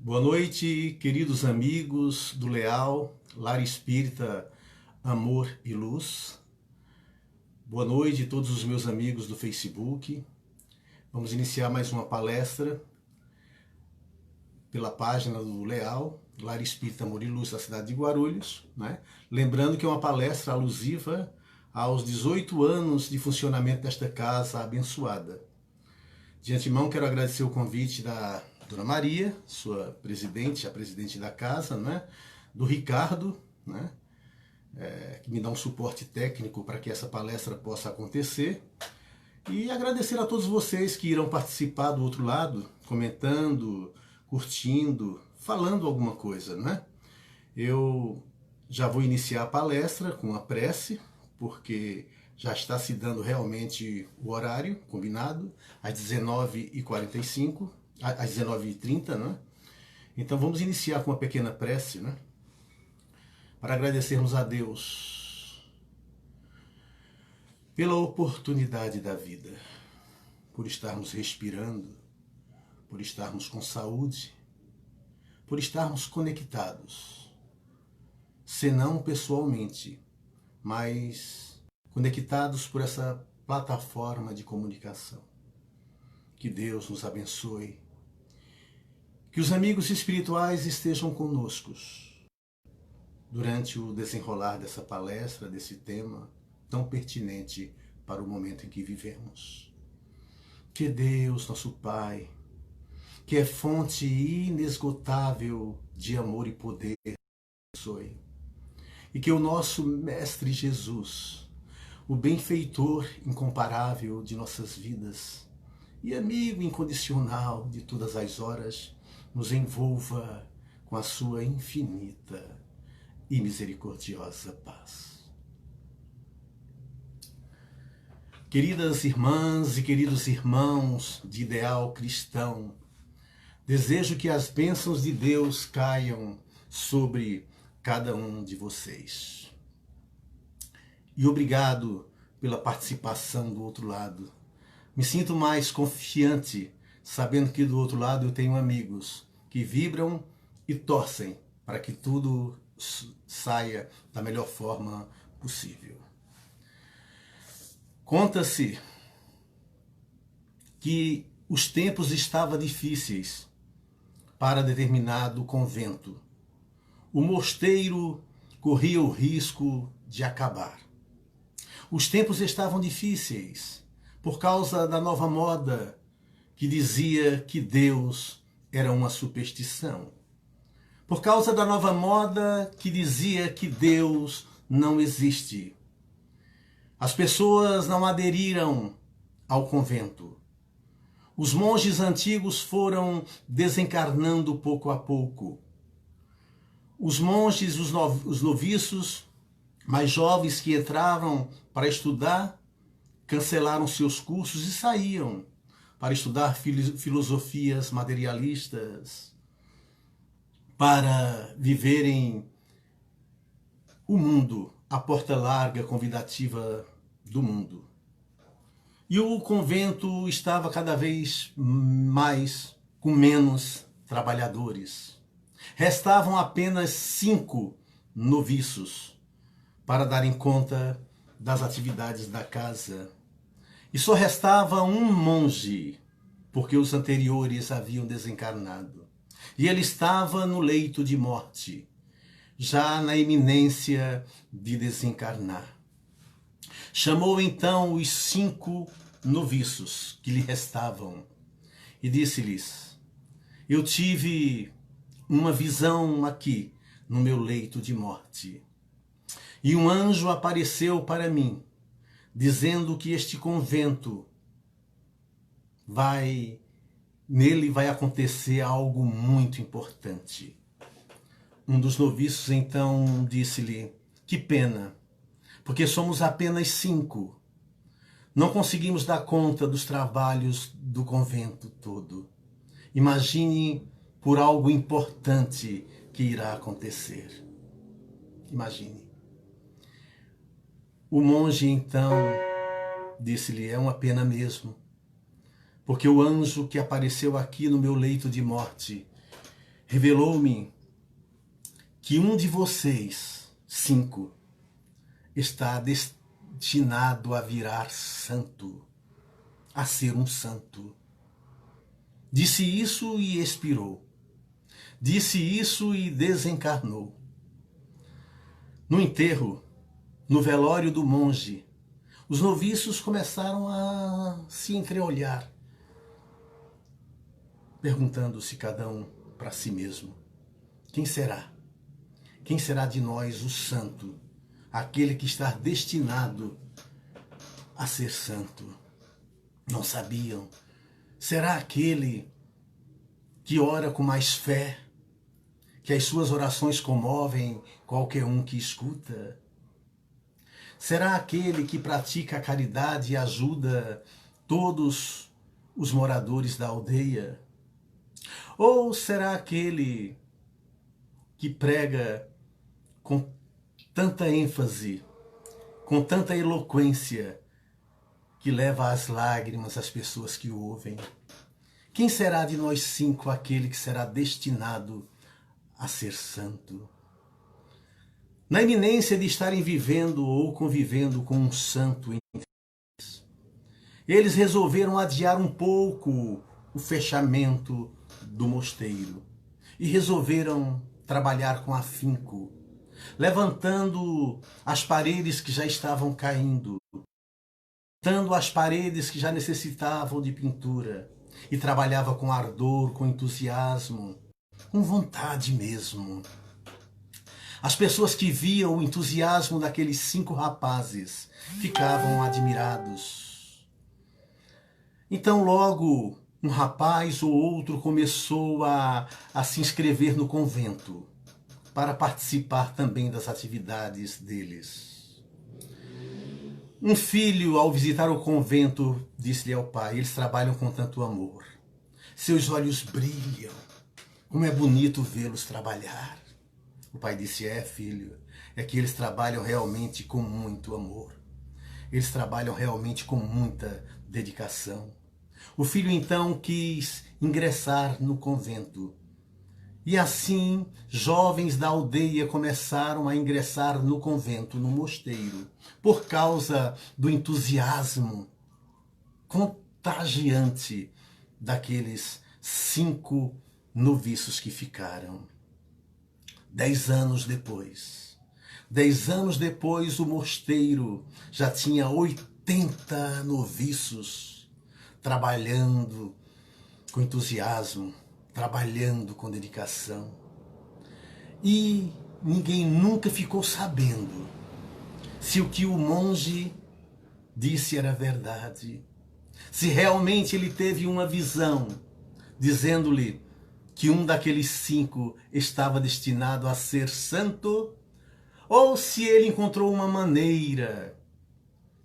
Boa noite, queridos amigos do Leal, Lar Espírita Amor e Luz. Boa noite a todos os meus amigos do Facebook. Vamos iniciar mais uma palestra pela página do Leal, Lar Espírita Amor e Luz da cidade de Guarulhos, né? Lembrando que é uma palestra alusiva aos 18 anos de funcionamento desta casa abençoada. De antemão, quero agradecer o convite da Dona Maria, sua presidente, a presidente da casa, né? Do Ricardo, né? Que me dá um suporte técnico para que essa palestra possa acontecer. E agradecer a todos vocês que irão participar do outro lado, comentando, curtindo, falando alguma coisa, né? Eu já vou iniciar a palestra com a prece, porque já está se dando realmente o horário combinado, às 19h45, às 19h30, né? Então vamos iniciar com uma pequena prece, né? Para agradecermos a Deus pela oportunidade da vida, por estarmos respirando, por estarmos com saúde, por estarmos conectados, se não pessoalmente, mas conectados por essa plataforma de comunicação. Que Deus nos abençoe. Que os amigos espirituais estejam conosco durante o desenrolar dessa palestra, desse tema tão pertinente para o momento em que vivemos. Que Deus, nosso Pai, que é fonte inesgotável de amor e poder, abençoe. E que o nosso Mestre Jesus, o benfeitor incomparável de nossas vidas e amigo incondicional de todas as horas, nos envolva com a sua infinita e misericordiosa paz. Queridas irmãs e queridos irmãos de ideal cristão, desejo que as bênçãos de Deus caiam sobre cada um de vocês. E obrigado pela participação do outro lado. Me sinto mais confiante sabendo que do outro lado eu tenho amigos que vibram e torcem para que tudo saia da melhor forma possível. Conta-se que os tempos estavam difíceis para determinado convento. O mosteiro corria o risco de acabar. Os tempos estavam difíceis por causa da nova moda que dizia que Deus era uma superstição. Por causa da nova moda que dizia que Deus não existe. As pessoas não aderiram ao convento. Os monges antigos foram desencarnando pouco a pouco. Os monges, os noviços mais jovens que entravam para estudar, cancelaram seus cursos e saíam para estudar filosofias materialistas, para viverem o mundo, a porta larga convidativa do mundo. E o convento estava cada vez mais com menos trabalhadores. Restavam apenas 5 noviços para darem conta das atividades da casa. E só restava um monge, porque os anteriores haviam desencarnado. E ele estava no leito de morte, já na iminência de desencarnar. Chamou então os 5 noviços que lhe restavam e disse-lhes: eu tive uma visão aqui no meu leito de morte. E um anjo apareceu para mim, dizendo que este convento nele vai acontecer algo muito importante. Um dos noviços então disse-lhe: que pena, porque somos apenas 5. Não conseguimos dar conta dos trabalhos do convento todo. Imagine por algo importante que irá acontecer. Imagine. O monge então disse-lhe: é uma pena mesmo, porque o anjo que apareceu aqui no meu leito de morte revelou-me que um de vocês, 5, está destinado a virar santo, a ser um santo. Disse isso e expirou. Disse isso e desencarnou. No enterro, no velório do monge, os noviços começaram a se entreolhar, perguntando-se cada um para si mesmo: quem será? Quem será de nós o santo, aquele que está destinado a ser santo? Não sabiam. Será aquele que ora com mais fé, que as suas orações comovem qualquer um que escuta? Será aquele que pratica a caridade e ajuda todos os moradores da aldeia? Ou será aquele que prega com tanta ênfase, com tanta eloquência, que leva às lágrimas as pessoas que o ouvem? Quem será de nós 5 aquele que será destinado a ser santo? Na iminência de estarem vivendo ou convivendo com um santo entre eles, resolveram adiar um pouco o fechamento do mosteiro e resolveram trabalhar com afinco, levantando as paredes que já estavam caindo, levantando as paredes que já necessitavam de pintura, e trabalhava com ardor, com entusiasmo, com vontade mesmo. As pessoas que viam o entusiasmo daqueles 5 rapazes ficavam admirados. Então logo um rapaz ou outro começou a se inscrever no convento para participar também das atividades deles. Um filho, ao visitar o convento, disse-lhe ao pai: eles trabalham com tanto amor. Seus olhos brilham. Como é bonito vê-los trabalhar. O pai disse: filho, é que eles trabalham realmente com muito amor. Eles trabalham realmente com muita dedicação. O filho então quis ingressar no convento. E assim, jovens da aldeia começaram a ingressar no convento, no mosteiro, por causa do entusiasmo contagiante daqueles 5 noviços que ficaram. 10 anos depois, o mosteiro já tinha 80 noviços trabalhando com entusiasmo, trabalhando com dedicação. E ninguém nunca ficou sabendo se o que o monge disse era verdade, se realmente ele teve uma visão dizendo-lhe que um daqueles 5 estava destinado a ser santo, ou se ele encontrou uma maneira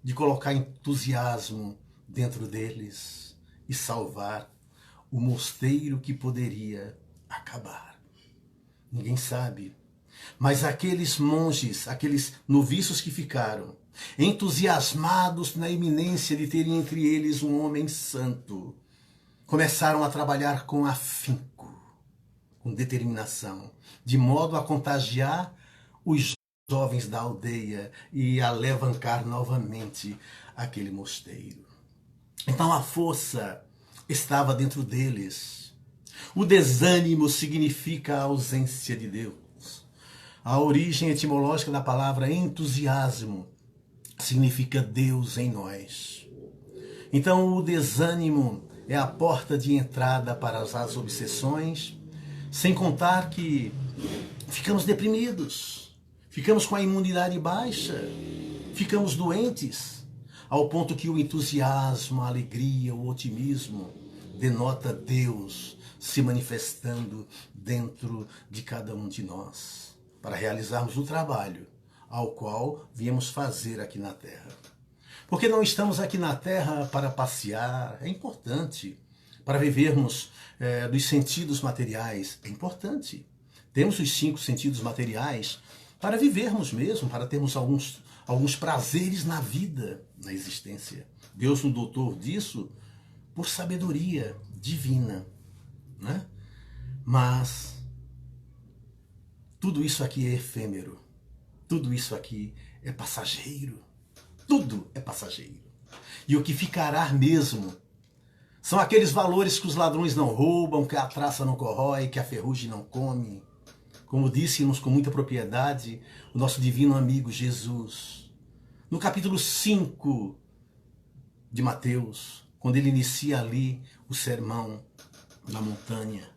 de colocar entusiasmo dentro deles e salvar o mosteiro que poderia acabar. Ninguém sabe. Mas aqueles monges, aqueles noviços que ficaram, entusiasmados na iminência de terem entre eles um homem santo, começaram a trabalhar com afinco, com determinação, de modo a contagiar os jovens da aldeia e a alavancar novamente aquele mosteiro. Então a força estava dentro deles. O desânimo significa a ausência de Deus. A origem etimológica da palavra entusiasmo significa Deus em nós. Então o desânimo é a porta de entrada para as obsessões, sem contar que ficamos deprimidos, ficamos com a imunidade baixa, ficamos doentes, ao ponto que o entusiasmo, a alegria, o otimismo denota Deus se manifestando dentro de cada um de nós, para realizarmos o trabalho ao qual viemos fazer aqui na Terra. Porque não estamos aqui na Terra para passear, é importante. Para vivermos dos sentidos materiais, é importante. Temos os 5 sentidos materiais para vivermos mesmo, para termos alguns prazeres na vida, na existência. Deus nos dotou disso por sabedoria divina, né? Mas tudo isso aqui é efêmero. Tudo isso aqui é passageiro. Tudo é passageiro. E o que ficará mesmo são aqueles valores que os ladrões não roubam, que a traça não corrói, que a ferrugem não come. Como disse-nos com muita propriedade o nosso divino amigo Jesus. No capítulo 5 de Mateus, quando ele inicia ali o sermão na montanha,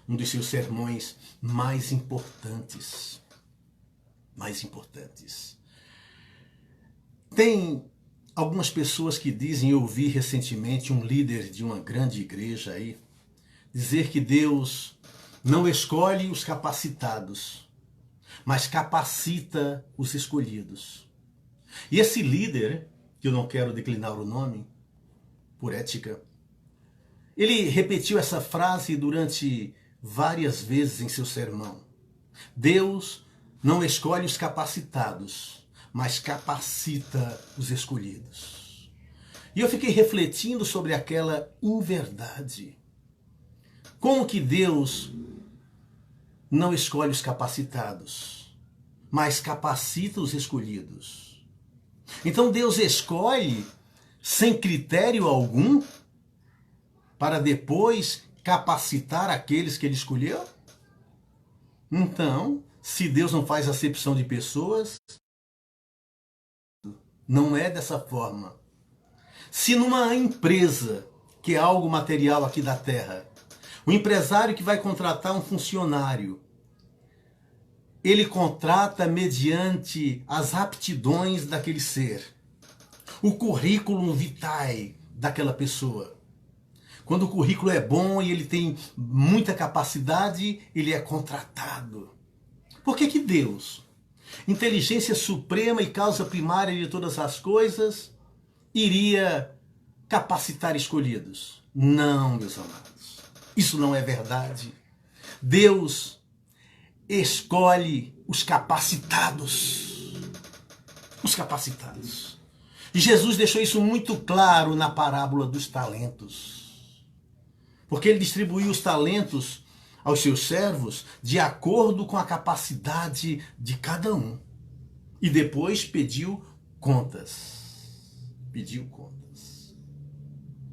um dos seus sermões mais importantes. Mais importantes. Tem algumas pessoas que dizem, eu ouvi recentemente um líder de uma grande igreja aí, dizer que Deus não escolhe os capacitados, mas capacita os escolhidos. E esse líder, que eu não quero declinar o nome, por ética, ele repetiu essa frase durante várias vezes em seu sermão. Deus não escolhe os capacitados, mas capacita os escolhidos. E eu fiquei refletindo sobre aquela inverdade. Como que Deus não escolhe os capacitados, mas capacita os escolhidos? Então Deus escolhe sem critério algum para depois capacitar aqueles que ele escolheu? Então, se Deus não faz acepção de pessoas, não é dessa forma. Se numa empresa, que é algo material aqui da Terra, o empresário que vai contratar um funcionário, ele contrata mediante as aptidões daquele ser, o currículo vitae daquela pessoa. Quando o currículo é bom e ele tem muita capacidade, ele é contratado. Por que Deus, inteligência suprema e causa primária de todas as coisas, iria capacitar escolhidos? Não, meus amados. Isso não é verdade. Deus escolhe os capacitados. Os capacitados. E Jesus deixou isso muito claro na parábola dos talentos. Porque ele distribuiu os talentos aos seus servos de acordo com a capacidade de cada um. E depois pediu contas. Pediu contas.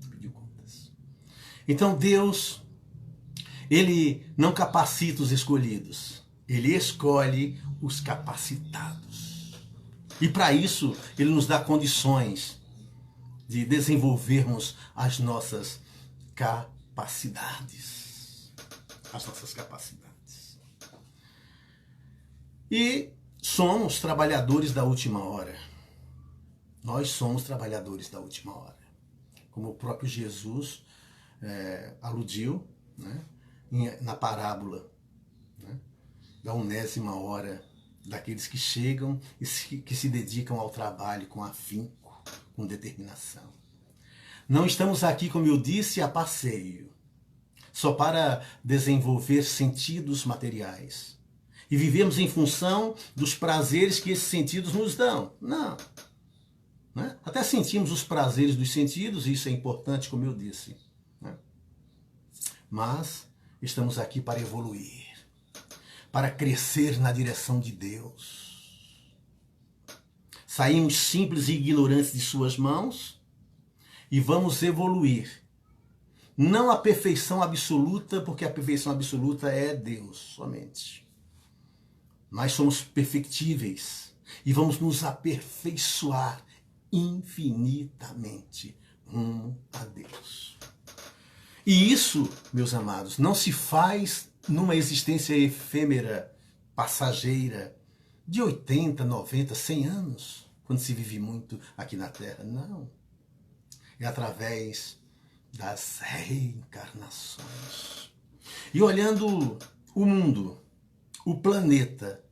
Pediu contas. Então Deus, ele não capacita os escolhidos. Ele escolhe os capacitados. E para isso, ele nos dá condições de desenvolvermos as nossas capacidades. As nossas capacidades. E somos trabalhadores da última hora. Nós somos trabalhadores da última hora. Como o próprio Jesus aludiu, né, na parábola, né, da 1ª hora, daqueles que chegam e que se dedicam ao trabalho com afinco, com determinação. Não estamos aqui, como eu disse, a passeio, só para desenvolver sentidos materiais. E vivemos em função dos prazeres que esses sentidos nos dão. Não. Né? Até sentimos os prazeres dos sentidos, e isso é importante, como eu disse. Né? Mas estamos aqui para evoluir, para crescer na direção de Deus. Saímos simples e ignorantes de suas mãos e vamos evoluir. Não a perfeição absoluta, porque a perfeição absoluta é Deus somente. Nós somos perfectíveis e vamos nos aperfeiçoar infinitamente rumo a Deus. E isso, meus amados, não se faz numa existência efêmera, passageira, de 80, 90, 100 anos, quando se vive muito aqui na Terra. Não. É através das reencarnações. E olhando o mundo, o planeta,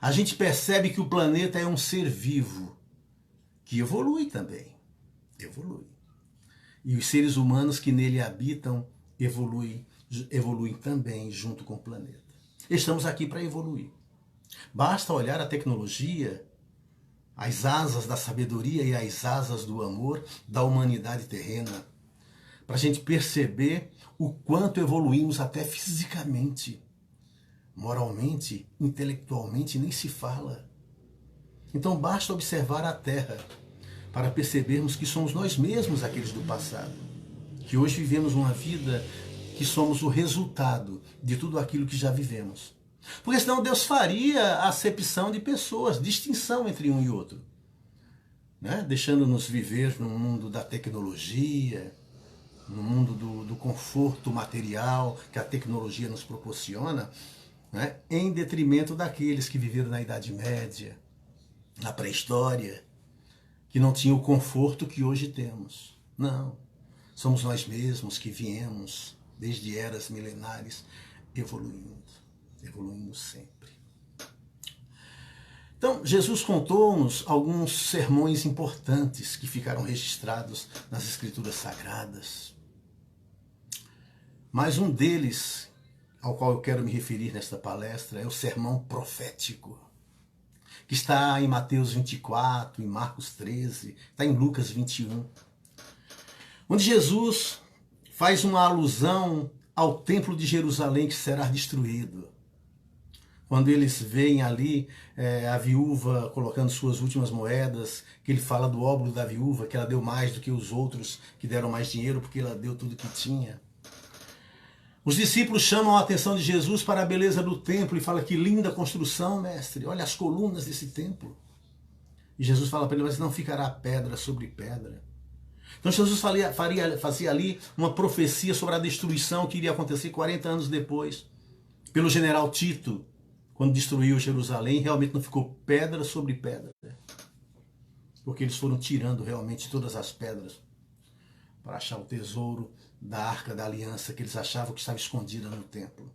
a gente percebe que o planeta é um ser vivo, que evolui também. Evolui. E os seres humanos que nele habitam evoluem também junto com o planeta. Estamos aqui para evoluir. Basta olhar a tecnologia, as asas da sabedoria e as asas do amor da humanidade terrena, para a gente perceber o quanto evoluímos até fisicamente. moralmente, intelectualmente, nem se fala. Então basta observar a Terra para percebermos que somos nós mesmos aqueles do passado, que hoje vivemos uma vida que somos o resultado de tudo aquilo que já vivemos. Porque senão Deus faria a acepção de pessoas, distinção entre um e outro, né? Deixando-nos viver no mundo da tecnologia, no mundo do conforto material que a tecnologia nos proporciona, né? Em detrimento daqueles que viveram na Idade Média, na pré-história, que não tinham o conforto que hoje temos. Não, somos nós mesmos que viemos desde eras milenares evoluindo sempre. Então, Jesus contou-nos alguns sermões importantes que ficaram registrados nas Escrituras Sagradas. Mas um deles, ao qual eu quero me referir nesta palestra, é o sermão profético, que está em Mateus 24, em Marcos 13, está em Lucas 21, onde Jesus faz uma alusão ao templo de Jerusalém que será destruído. Quando eles veem ali a viúva colocando suas últimas moedas, que ele fala do óbolo da viúva, que ela deu mais do que os outros que deram mais dinheiro, porque ela deu tudo que tinha. Os discípulos chamam a atenção de Jesus para a beleza do templo e fala: que linda construção, mestre, olha as colunas desse templo. E Jesus fala para ele: mas não ficará pedra sobre pedra. Então Jesus fazia ali uma profecia sobre a destruição que iria acontecer 40 anos depois, pelo general Tito, quando destruiu Jerusalém. Realmente não ficou pedra sobre pedra, porque eles foram tirando realmente todas as pedras para achar o tesouro da Arca da Aliança, que eles achavam que estava escondida no templo.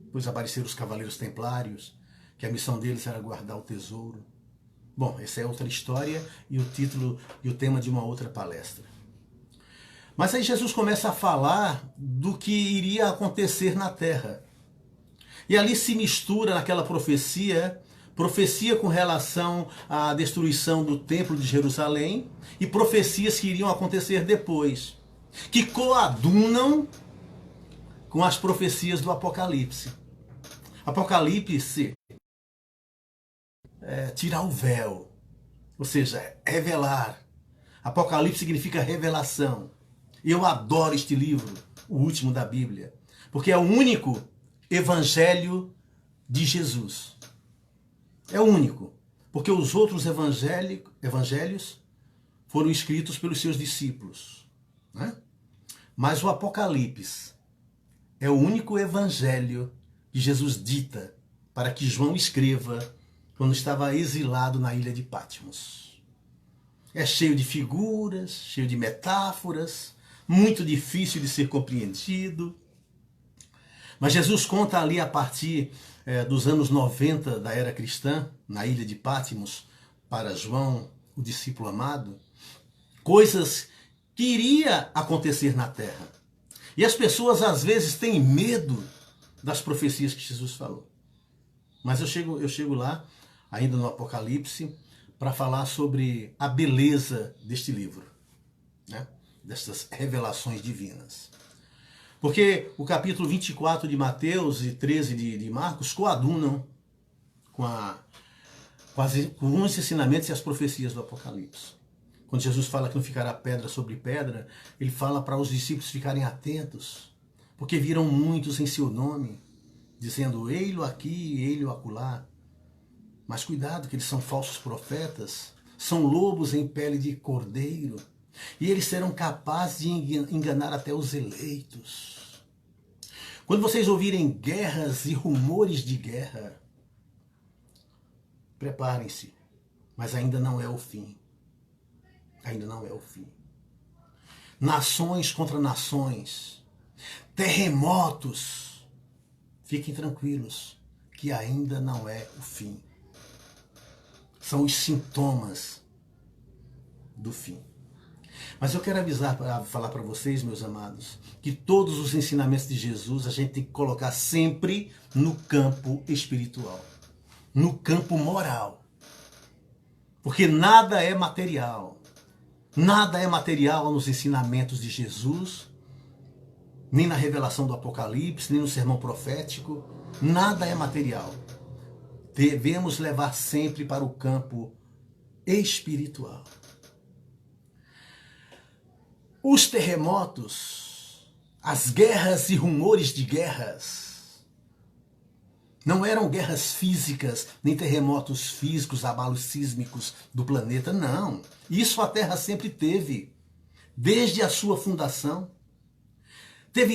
Depois apareceram os Cavaleiros Templários, que a missão deles era guardar o tesouro. Bom, essa é outra história e o título e o tema de uma outra palestra. Mas aí Jesus começa a falar do que iria acontecer na Terra. E ali se mistura naquela profecia com relação à destruição do Templo de Jerusalém e profecias que iriam acontecer depois, que coadunam com as profecias do Apocalipse. Apocalipse é tirar o véu, ou seja, revelar. Apocalipse significa revelação. Eu adoro este livro, o último da Bíblia, porque é o único evangelho de Jesus. É o único, porque os outros evangelhos foram escritos pelos seus discípulos, né? Mas o Apocalipse é o único evangelho que Jesus dita para que João escreva quando estava exilado na ilha de Patmos. É cheio de figuras, cheio de metáforas, muito difícil de ser compreendido. Mas Jesus conta ali a partir dos anos 90 da era cristã, na ilha de Patmos, para João, o discípulo amado, coisas que iria acontecer na terra. E as pessoas às vezes têm medo das profecias que Jesus falou. Mas eu chego lá, ainda no Apocalipse, para falar sobre a beleza deste livro, né? Destas revelações divinas. Porque o capítulo 24 de Mateus e 13 de Marcos coadunam com os ensinamentos e as profecias do Apocalipse. Quando Jesus fala que não ficará pedra sobre pedra, ele fala para os discípulos ficarem atentos, porque viram muitos em seu nome, dizendo: ei-lo aqui, ei-lo acolá. Mas cuidado, que eles são falsos profetas, são lobos em pele de cordeiro, e eles serão capazes de enganar até os eleitos. Quando vocês ouvirem guerras e rumores de guerra, preparem-se, mas ainda não é o fim. Ainda não é o fim. Nações contra nações, terremotos. Fiquem tranquilos, que ainda não é o fim. São os sintomas do fim. Mas eu quero falar para vocês, meus amados, que todos os ensinamentos de Jesus a gente tem que colocar sempre no campo espiritual, no campo moral. Porque nada é material. Nada é material nos ensinamentos de Jesus nem na revelação do Apocalipse, nem no sermão profético. Nada é material. Devemos levar sempre para o campo espiritual. Os terremotos, as guerras e rumores de guerras, não eram guerras físicas, nem terremotos físicos, abalos sísmicos do planeta, não. Isso a Terra sempre teve, desde a sua fundação.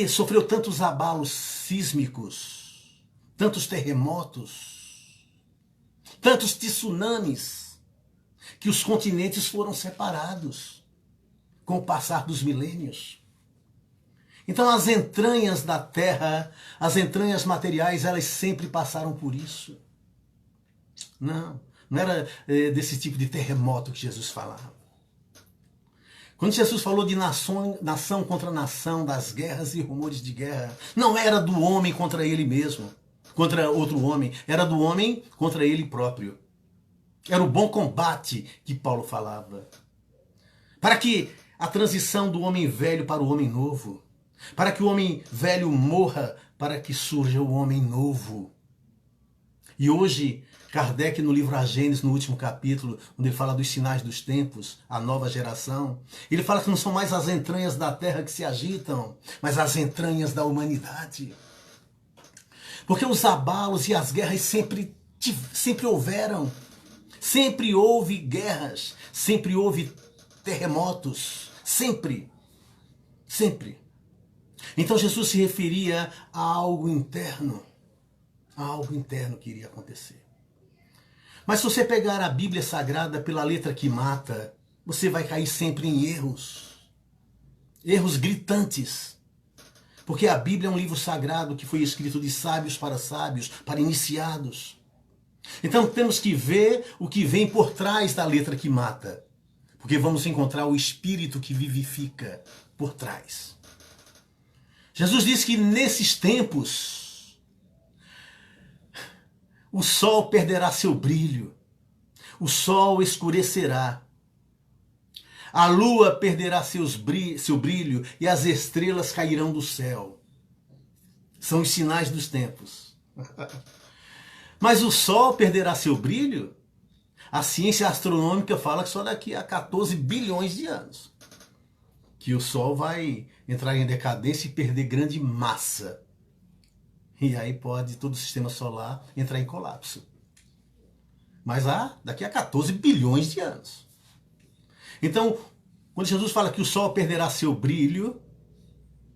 Sofreu tantos abalos sísmicos, tantos terremotos, tantos tsunamis, que os continentes foram separados com o passar dos milênios. Então as entranhas da terra, as entranhas materiais, elas sempre passaram por isso. Não era desse tipo de terremoto que Jesus falava. Quando Jesus falou de nação contra nação, das guerras e rumores de guerra, não era do homem contra ele mesmo, contra outro homem, era do homem contra ele próprio. Era o bom combate que Paulo falava. Para que a transição do homem velho para o homem novo, para que o homem velho morra, para que surja o homem novo. E hoje, Kardec, no livro A Gênesis, no último capítulo, onde ele fala dos sinais dos tempos, a nova geração, ele fala que não são mais as entranhas da terra que se agitam, mas as entranhas da humanidade. Porque os abalos e as guerras sempre houveram. Sempre houve guerras, sempre houve terremotos, sempre. Então Jesus se referia a algo interno que iria acontecer. Mas se você pegar a Bíblia Sagrada pela letra que mata, você vai cair sempre em erros gritantes. Porque a Bíblia é um livro sagrado que foi escrito de sábios, para iniciados. Então temos que ver o que vem por trás da letra que mata. Porque vamos encontrar o Espírito que vivifica por trás. Jesus disse que nesses tempos o sol perderá seu brilho, o sol escurecerá, a lua perderá seu brilho e as estrelas cairão do céu. São os sinais dos tempos. Mas o sol perderá seu brilho? A ciência astronômica fala que só daqui a 14 bilhões de anos que o sol vai entrar em decadência e perder grande massa. E aí pode todo o sistema solar entrar em colapso. Mas daqui a 14 bilhões de anos. Então, quando Jesus fala que o sol perderá seu brilho,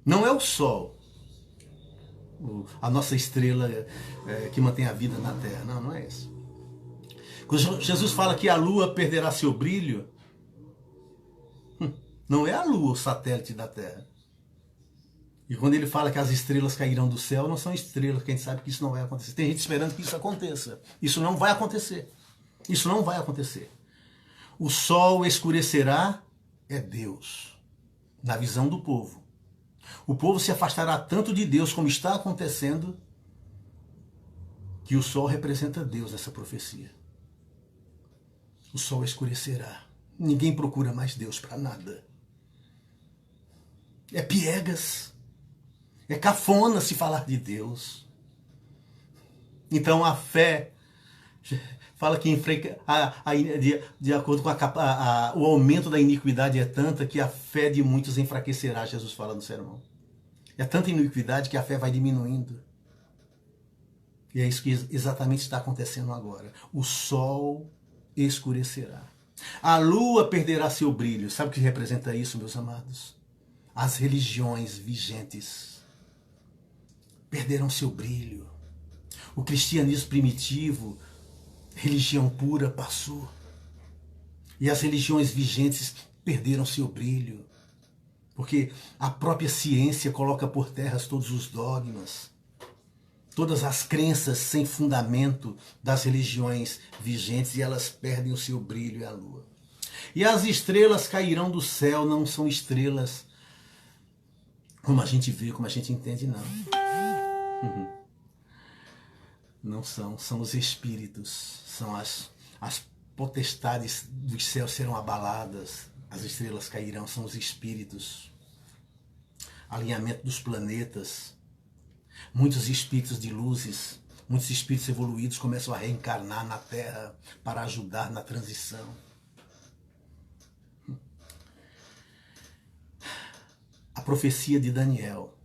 não é o sol, a nossa estrela que mantém a vida na Terra. Não é isso. Quando Jesus fala que a lua perderá seu brilho, não é a lua o satélite da Terra. E quando ele fala que as estrelas cairão do céu, não são estrelas, que a gente sabe que isso não vai acontecer. Tem gente esperando que isso aconteça. Isso não vai acontecer. Isso não vai acontecer. O sol escurecerá, é Deus, na visão do povo. O povo se afastará tanto de Deus como está acontecendo, que o sol representa Deus nessa profecia. O sol escurecerá. Ninguém procura mais Deus para nada. É piegas. É cafona se falar de Deus. Então a fé fala que de acordo com o aumento da iniquidade é tanta que a fé de muitos enfraquecerá, Jesus fala no sermão. É tanta iniquidade que a fé vai diminuindo. E é isso que exatamente está acontecendo agora. O sol escurecerá. A lua perderá seu brilho. Sabe o que representa isso, meus amados? As religiões vigentes perderão seu brilho. O cristianismo primitivo, religião pura, passou. E as religiões vigentes perderam seu brilho. Porque a própria ciência coloca por terra todos os dogmas, todas as crenças sem fundamento das religiões vigentes, e elas perdem o seu brilho e a lua. E as estrelas cairão do céu, não são estrelas como a gente vê, como a gente entende, não. Não são os espíritos, são as potestades dos céus serão abaladas, as estrelas cairão, são os espíritos. alinhamento dos planetas, muitos espíritos de luzes, muitos espíritos evoluídos começam a reencarnar na Terra para ajudar na transição. A profecia de Daniel,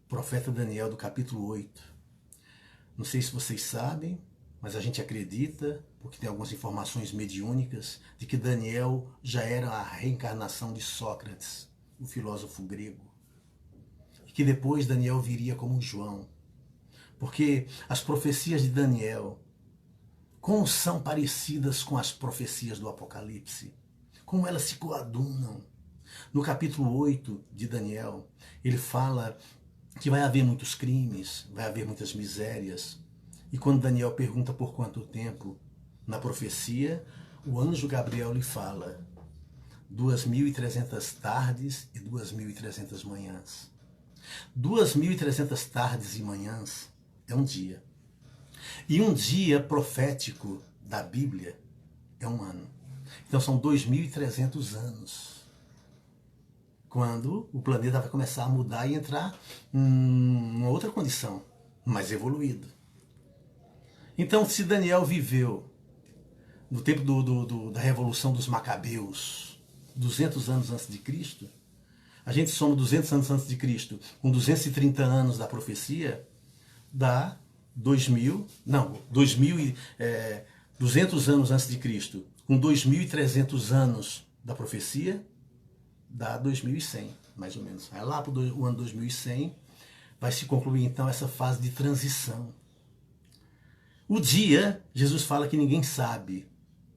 profeta Daniel do capítulo 8. Não sei se vocês sabem, mas a gente acredita, porque tem algumas informações mediúnicas, de que Daniel já era a reencarnação de Sócrates, o filósofo grego. E que depois Daniel viria como João. Porque as profecias de Daniel, como são parecidas com as profecias do Apocalipse, como elas se coadunam. No capítulo 8 de Daniel, ele fala que vai haver muitos crimes, vai haver muitas misérias. E quando Daniel pergunta por quanto tempo, na profecia, o anjo Gabriel lhe fala 2.300 tardes e 2.300 manhãs. 2.300 tardes e manhãs é um dia. E um dia profético da Bíblia é um ano. Então são 2.300 anos. Quando o planeta vai começar a mudar e entrar em outra condição, mais evoluído. Então, se Daniel viveu no tempo da Revolução dos Macabeus, 200 anos antes de Cristo, a gente soma 200 anos antes de Cristo com 230 anos da profecia, dá 200 anos antes de Cristo, com 2.300 anos da profecia, dá 2100, mais ou menos. Aí lá para o ano 2100 vai se concluir então essa fase de transição. O dia, Jesus fala que ninguém sabe,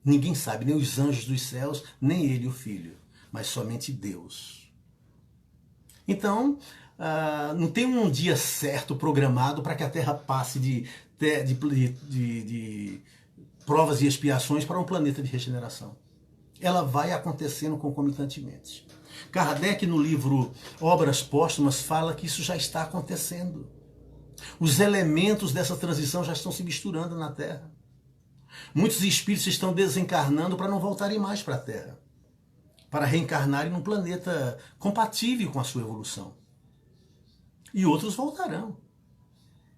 nem os anjos dos céus, nem ele, o Filho, mas somente Deus. Então, não tem um dia certo programado para que a Terra passe de provas e expiações para um planeta de regeneração. Ela vai acontecendo concomitantemente. Kardec, no livro Obras Póstumas, fala que isso já está acontecendo. Os elementos dessa transição já estão se misturando na Terra. Muitos espíritos estão desencarnando para não voltarem mais para a Terra, para reencarnarem num planeta compatível com a sua evolução. E outros voltarão,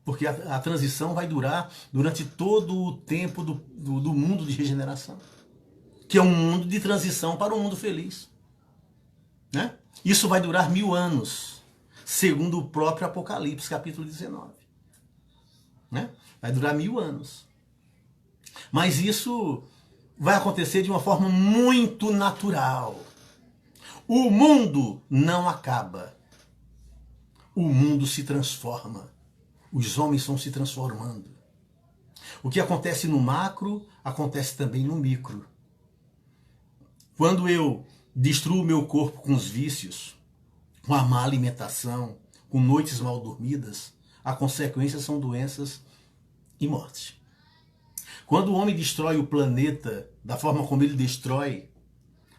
porque a transição vai durar durante todo o tempo do mundo de regeneração, que é um mundo de transição para um mundo feliz. Né? Isso vai durar 1000 anos, segundo o próprio Apocalipse, capítulo 19. Né? Vai durar 1000 anos. Mas isso vai acontecer de uma forma muito natural. O mundo não acaba. O mundo se transforma. Os homens estão se transformando. O que acontece no macro, acontece também no micro. Quando eu destruo o meu corpo com os vícios, com a má alimentação, com noites mal dormidas, a consequência são doenças e morte. Quando o homem destrói o planeta da forma como ele destrói,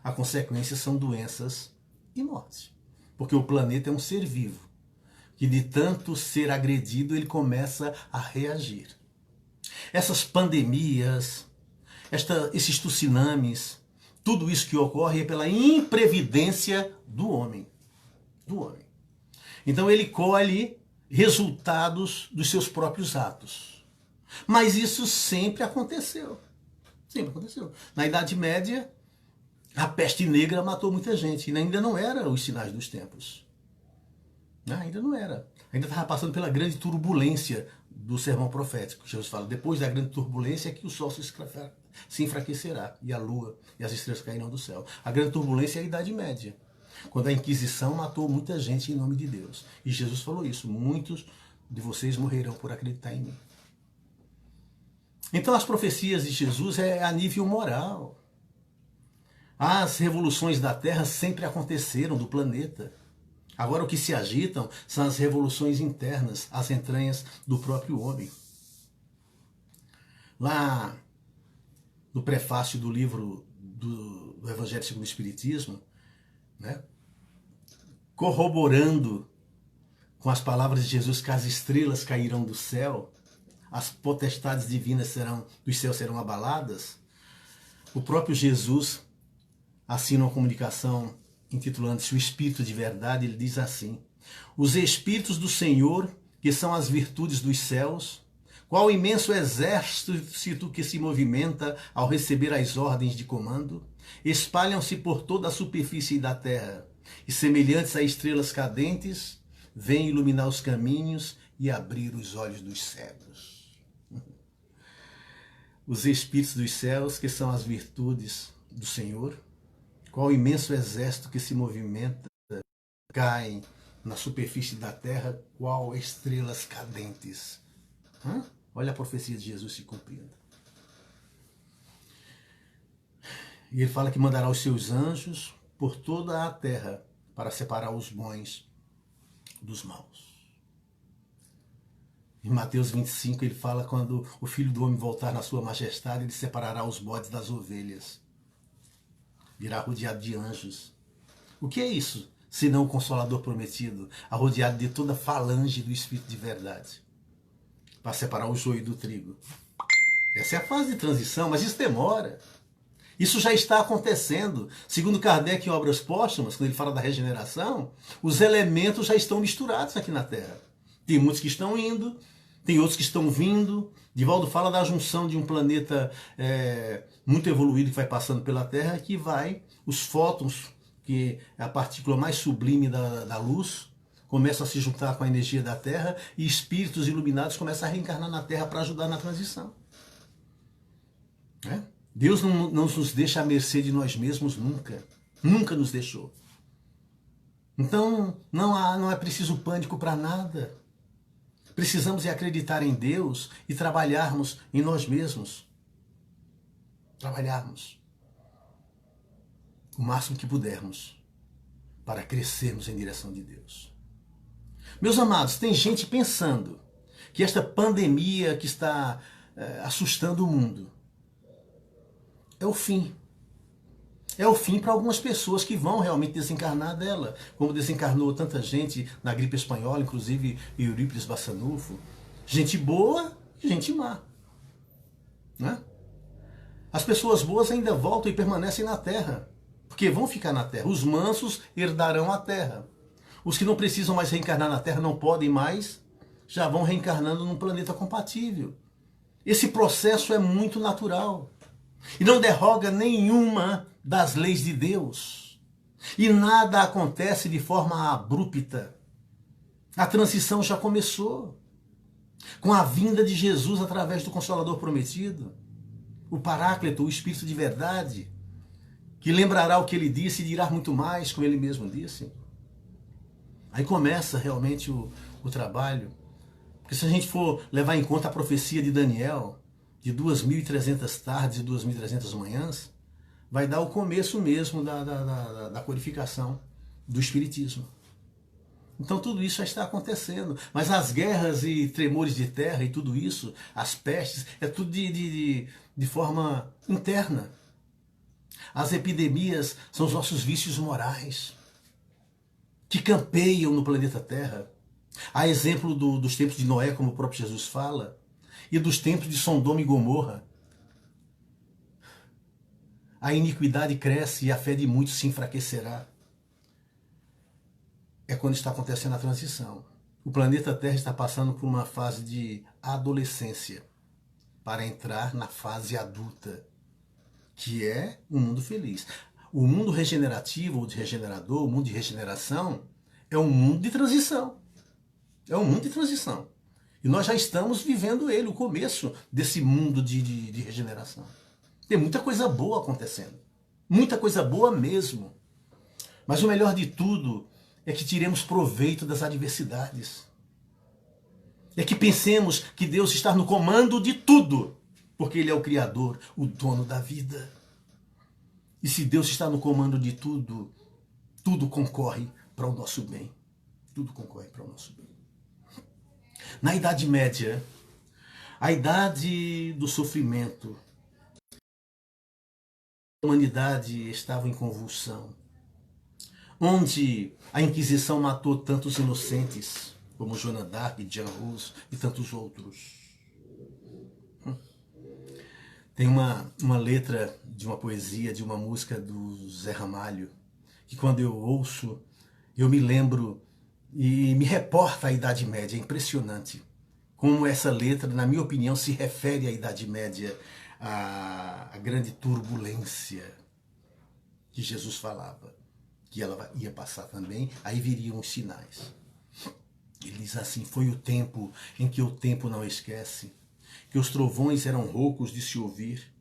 a consequência são doenças e morte. Porque o planeta é um ser vivo, que de tanto ser agredido, ele começa a reagir. Essas pandemias, esses tsunamis, tudo isso que ocorre é pela imprevidência do homem. Então ele colhe resultados dos seus próprios atos. Mas isso sempre aconteceu. Sempre aconteceu. Na Idade Média, a peste negra matou muita gente. E ainda não era os sinais dos tempos. Ainda não era. Ainda estava passando pela grande turbulência do sermão profético. Jesus fala, depois da grande turbulência é que o sol se enfraquecerá, e a lua e as estrelas cairão do céu. A grande turbulência é a Idade Média, quando a Inquisição matou muita gente em nome de Deus. E Jesus falou isso, muitos de vocês morrerão por acreditar em mim. Então as profecias de Jesus é a nível moral. As revoluções da Terra sempre aconteceram, do planeta. Agora o que se agitam são as revoluções internas, as entranhas do próprio homem. Lá no prefácio do livro do Evangelho segundo o Espiritismo, né, corroborando com as palavras de Jesus que as estrelas cairão do céu, as potestades divinas dos céus serão abaladas, o próprio Jesus assina uma comunicação intitulando-se O Espírito de Verdade. Ele diz assim, Os espíritos do Senhor, que são as virtudes dos céus, qual imenso exército que se movimenta ao receber as ordens de comando, espalham-se por toda a superfície da terra, e semelhantes a estrelas cadentes, vêm iluminar os caminhos e abrir os olhos dos cegos. Os espíritos dos céus, que são as virtudes do Senhor, qual imenso exército que se movimenta, caem na superfície da terra, qual estrelas cadentes. Olha a profecia de Jesus se cumprindo. E ele fala que mandará os seus anjos por toda a terra para separar os bons dos maus. Em Mateus 25 ele fala quando o Filho do Homem voltar na sua majestade, ele separará os bodes das ovelhas. Virá rodeado de anjos. O que é isso? Senão o Consolador prometido, rodeado de toda a falange do Espírito de verdade, para separar o joio do trigo. Essa é a fase de transição, mas isso demora. Isso já está acontecendo. Segundo Kardec em Obras Póstumas, quando ele fala da regeneração, os elementos já estão misturados aqui na Terra. Tem muitos que estão indo, tem outros que estão vindo. Divaldo fala da junção de um planeta muito evoluído que vai passando pela Terra, que vai, os fótons, que é a partícula mais sublime da luz, começam a se juntar com a energia da Terra e espíritos iluminados começam a reencarnar na Terra para ajudar na transição. Deus não nos deixa à mercê de nós mesmos nunca. Nunca nos deixou. Então, não é preciso pânico para nada. Precisamos acreditar em Deus e trabalharmos em nós mesmos. Trabalharmos o máximo que pudermos para crescermos em direção de Deus. Meus amados, tem gente pensando que esta pandemia que está assustando o mundo é o fim. É o fim para algumas pessoas que vão realmente desencarnar dela, como desencarnou tanta gente na gripe espanhola, inclusive Eurípides Bassanufo. Gente boa e gente má. Né? As pessoas boas ainda voltam e permanecem na Terra, porque vão ficar na Terra. Os mansos herdarão a Terra. Os que não precisam mais reencarnar na Terra, não podem mais, já vão reencarnando num planeta compatível. Esse processo é muito natural. E não derroga nenhuma das leis de Deus. E nada acontece de forma abrupta. A transição já começou. Com a vinda de Jesus através do Consolador prometido. O Paráclito, o Espírito de verdade, que lembrará o que ele disse e dirá muito mais, como ele mesmo disse. Aí começa realmente o trabalho. Porque se a gente for levar em conta a profecia de Daniel, de 2.300 tardes e 2.300 manhãs, vai dar o começo mesmo da codificação do Espiritismo. Então tudo isso já está acontecendo. Mas as guerras e tremores de terra e tudo isso, as pestes, é tudo de forma interna. As epidemias são os nossos vícios morais que campeiam no planeta Terra. Há exemplo dos tempos de Noé, como o próprio Jesus fala, e dos tempos de Sodoma e Gomorra. A iniquidade cresce e a fé de muitos se enfraquecerá. É quando está acontecendo a transição. O planeta Terra está passando por uma fase de adolescência para entrar na fase adulta, que é um mundo feliz. O mundo regenerativo ou de regenerador, o mundo de regeneração, é um mundo de transição. É um mundo de transição. E nós já estamos vivendo ele, o começo desse mundo de regeneração. Tem muita coisa boa acontecendo. Muita coisa boa mesmo. Mas o melhor de tudo é que tiremos proveito das adversidades. É que pensemos que Deus está no comando de tudo, porque Ele é o Criador, o dono da vida. E se Deus está no comando de tudo, tudo concorre para o nosso bem. Tudo concorre para o nosso bem. Na Idade Média, a idade do sofrimento, a humanidade estava em convulsão, onde a Inquisição matou tantos inocentes, como Joana d'Arc, Jean Rous e tantos outros. Tem uma letra de uma poesia, de uma música do Zé Ramalho, que quando eu ouço, eu me lembro e me reporta à Idade Média. É impressionante como essa letra, na minha opinião, se refere à Idade Média, à grande turbulência que Jesus falava, que ela ia passar também, aí viriam os sinais. Ele diz assim: foi o tempo em que o tempo não esquece, que os trovões eram roucos de se ouvir,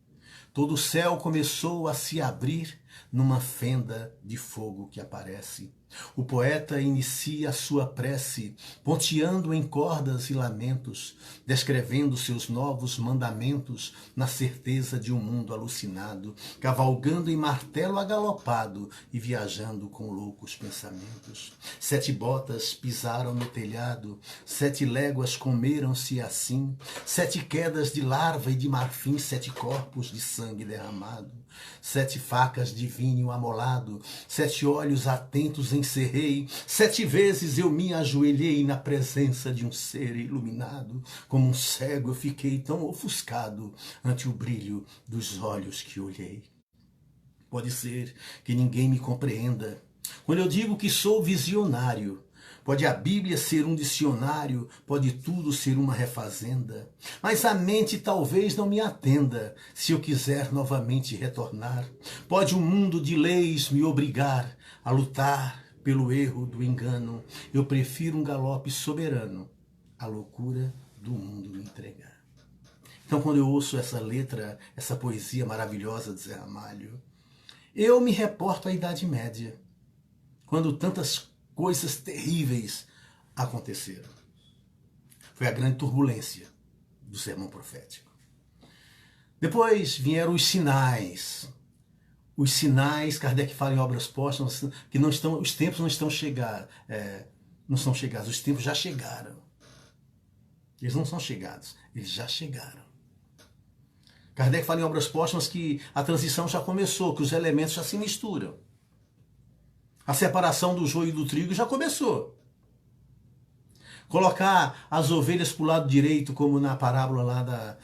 todo o céu começou a se abrir numa fenda de fogo que aparece. O poeta inicia a sua prece, ponteando em cordas e lamentos, descrevendo seus novos mandamentos na certeza de um mundo alucinado, cavalgando em martelo agalopado e viajando com loucos pensamentos. 7 botas pisaram no telhado, 7 léguas comeram-se assim, 7 quedas de larva e de marfim, 7 corpos de sangue derramado, 7 facas de vinho amolado, 7 olhos atentos encerrei, 7 vezes eu me ajoelhei na presença de um ser iluminado. Como um cego eu fiquei tão ofuscado ante o brilho dos olhos que olhei. Pode ser que ninguém me compreenda quando eu digo que sou visionário. Pode a Bíblia ser um dicionário, pode tudo ser uma refazenda, mas a mente talvez não me atenda se eu quiser novamente retornar. Pode um mundo de leis me obrigar a lutar pelo erro do engano. Eu prefiro um galope soberano, a loucura do mundo me entregar. Então, quando eu ouço essa letra, essa poesia maravilhosa de Zé Ramalho, eu me reporto à Idade Média, quando tantas coisas terríveis aconteceram. Foi a grande turbulência do sermão profético. Depois vieram os sinais. Os sinais, Kardec fala em Obras Póstumas, que não estão, os tempos não estão chegados, não são chegados, os tempos já chegaram. Eles não são chegados, eles já chegaram. Kardec fala em Obras Póstumas que a transição já começou, que os elementos já se misturam. A separação do joio e do trigo já começou. Colocar as ovelhas para o lado direito, como na parábola lá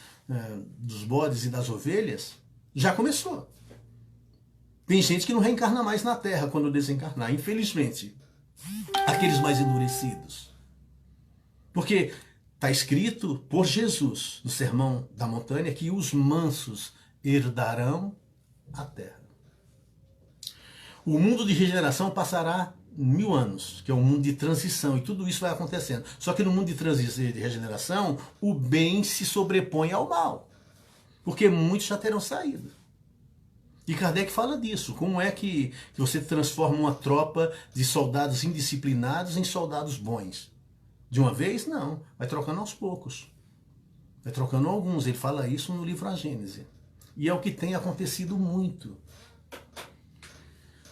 dos bodes e das ovelhas, já começou. Tem gente que não reencarna mais na Terra quando desencarnar, infelizmente. Aqueles mais endurecidos. Porque está escrito por Jesus, no Sermão da Montanha, que os mansos herdarão a terra. O mundo de regeneração passará 1000 anos, que é um mundo de transição, e tudo isso vai acontecendo. Só que no mundo de transição e de regeneração, o bem se sobrepõe ao mal, porque muitos já terão saído. E Kardec fala disso, como é que você transforma uma tropa de soldados indisciplinados em soldados bons. De uma vez? Não, vai trocando aos poucos. Vai trocando alguns, ele fala isso no livro A Gênese. E é o que tem acontecido muito.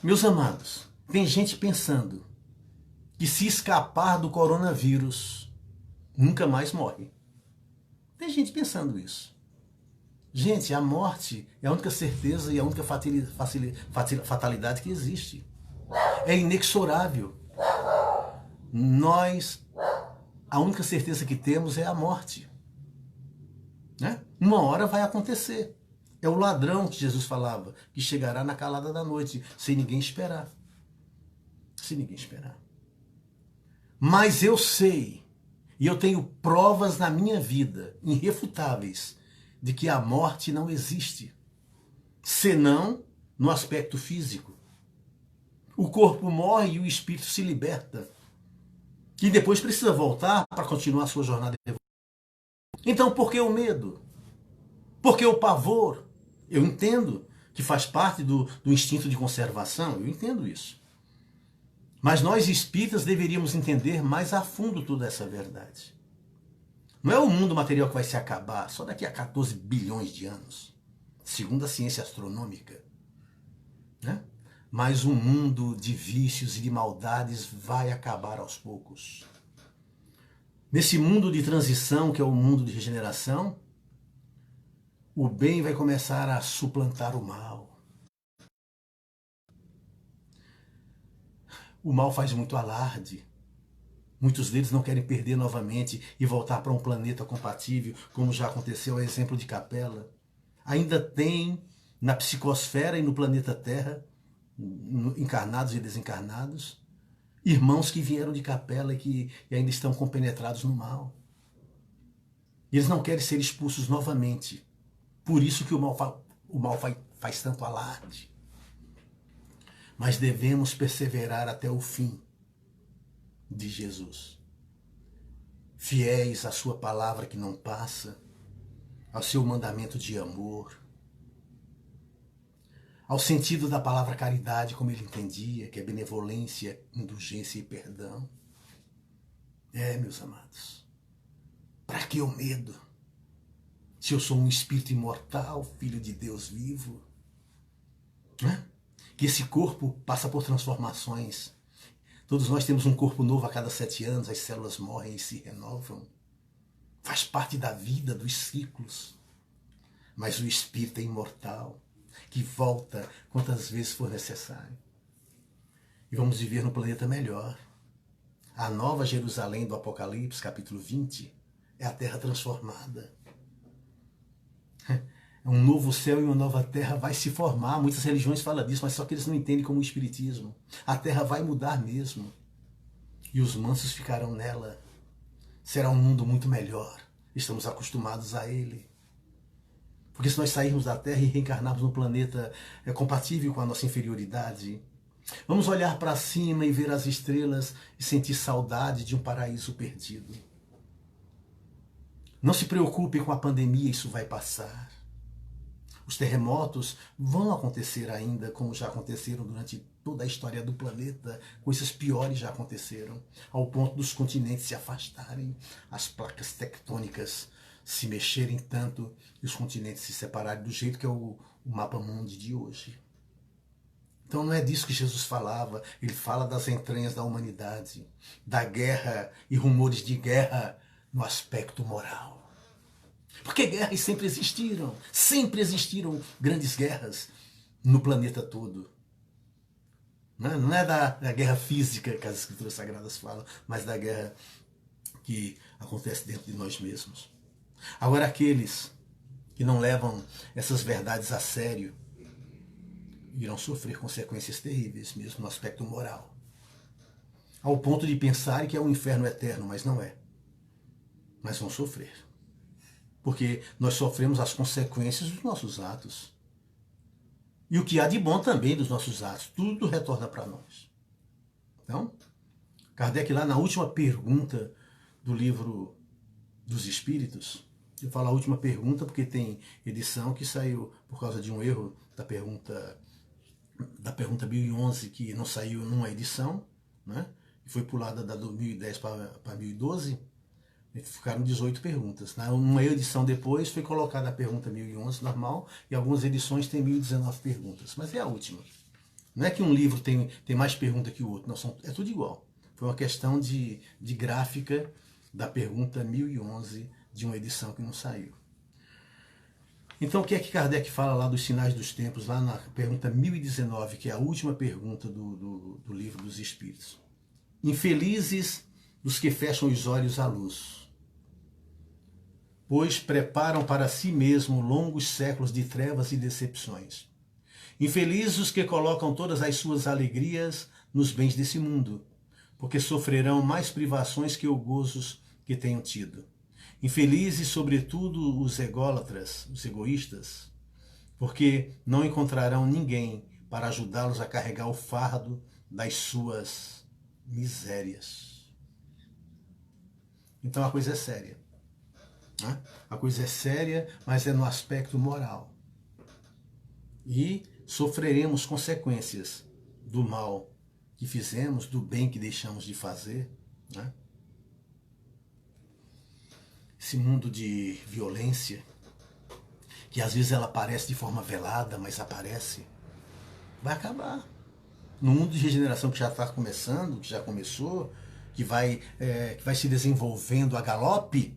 Meus amados, tem gente pensando que se escapar do coronavírus, nunca mais morre. Tem gente pensando isso. Gente, a morte é a única certeza e a única fatalidade que existe. É inexorável. Nós, a única certeza que temos é a morte. Né? Uma hora vai acontecer. É o ladrão que Jesus falava, que chegará na calada da noite, sem ninguém esperar. Sem ninguém esperar. Mas eu sei, e eu tenho provas na minha vida, irrefutáveis, de que a morte não existe, senão no aspecto físico. O corpo morre e o espírito se liberta. E depois precisa voltar para continuar a sua jornada. Então, por que o medo? Por que o pavor? Eu entendo que faz parte do instinto de conservação, eu entendo isso. Mas nós espíritas deveríamos entender mais a fundo toda essa verdade. Não é o mundo material que vai se acabar só daqui a 14 bilhões de anos, segundo a ciência astronômica. Né? Mas um mundo de vícios e de maldades vai acabar aos poucos. Nesse mundo de transição, que é o mundo de regeneração, o bem vai começar a suplantar o mal. O mal faz muito alarde. Muitos deles não querem perder novamente e voltar para um planeta compatível, como já aconteceu a exemplo de Capela. Ainda tem na psicosfera e no planeta Terra, encarnados e desencarnados, Irmãos que vieram de capela e ainda estão compenetrados no mal. E eles não querem ser expulsos novamente. Por isso que o mal faz tanto alarde. Mas devemos perseverar até o fim de Jesus. Fiéis à sua palavra que não passa, ao seu mandamento de amor, ao sentido da palavra caridade, como ele entendia, que é benevolência, indulgência e perdão. Meus amados, para que o medo? Se eu sou um espírito imortal, filho de Deus vivo, né? Que esse corpo passa por transformações. Todos nós temos um corpo novo a cada 7 anos, as células morrem e se renovam. Faz parte da vida, dos ciclos. Mas o espírito é imortal, que volta quantas vezes for necessário. E vamos viver num planeta melhor. A nova Jerusalém do Apocalipse, capítulo 20, é a terra transformada. Um novo céu e uma nova terra vai se formar. Muitas religiões falam disso, mas só que eles não entendem como o Espiritismo. A terra vai mudar mesmo. E os mansos ficarão nela. Será um mundo muito melhor. Estamos acostumados a ele. Porque se nós sairmos da terra e reencarnarmos num planeta compatível com a nossa inferioridade, vamos olhar para cima e ver as estrelas e sentir saudade de um paraíso perdido. Não se preocupe com a pandemia, isso vai passar. Os terremotos vão acontecer ainda, como já aconteceram durante toda a história do planeta. Coisas piores já aconteceram, ao ponto dos continentes se afastarem, as placas tectônicas se mexerem tanto e os continentes se separarem do jeito que é o mapa mundi de hoje. Então não é disso que Jesus falava. Ele fala das entranhas da humanidade, da guerra e rumores de guerra no aspecto moral. Porque guerras sempre existiram grandes guerras no planeta todo. Não é da guerra física que as Escrituras Sagradas falam, mas da guerra que acontece dentro de nós mesmos. Agora, aqueles que não levam essas verdades a sério irão sofrer consequências terríveis, mesmo no aspecto moral. Ao ponto de pensar que é um inferno eterno, mas não é. Mas vão sofrer. Porque nós sofremos as consequências dos nossos atos. E o que há de bom também dos nossos atos. Tudo retorna para nós. Então, Kardec, lá na última pergunta do livro dos Espíritos, eu falo a última pergunta porque tem edição que saiu por causa de um erro da pergunta 1011, que não saiu numa edição, né? E foi pulada da 2010 para 2012. Ficaram 18 perguntas. Numa edição depois foi colocada a pergunta 1011 normal, e algumas edições tem 1019 perguntas. Mas é a última. Não é que um livro tem mais pergunta que o outro, não, é tudo igual. Foi uma questão de gráfica da pergunta 1011 de uma edição que não saiu. Então o que é que Kardec fala lá dos sinais dos tempos, lá na pergunta 1019, que é a última pergunta do livro dos Espíritos? Infelizes dos que fecham os olhos à luz, pois preparam para si mesmo longos séculos de trevas e decepções. Infelizes os que colocam todas as suas alegrias nos bens desse mundo, porque sofrerão mais privações que os gozos que tenham tido. Infelizes, sobretudo, os ególatras, os egoístas, porque não encontrarão ninguém para ajudá-los a carregar o fardo das suas misérias. Então a coisa é séria. Né? A coisa é séria, mas é no aspecto moral. E sofreremos consequências do mal que fizemos, do bem que deixamos de fazer. Né? Esse mundo de violência, que às vezes ela aparece de forma velada, mas aparece, vai acabar. No mundo de regeneração que já está começando, que já começou, que vai se desenvolvendo a galope,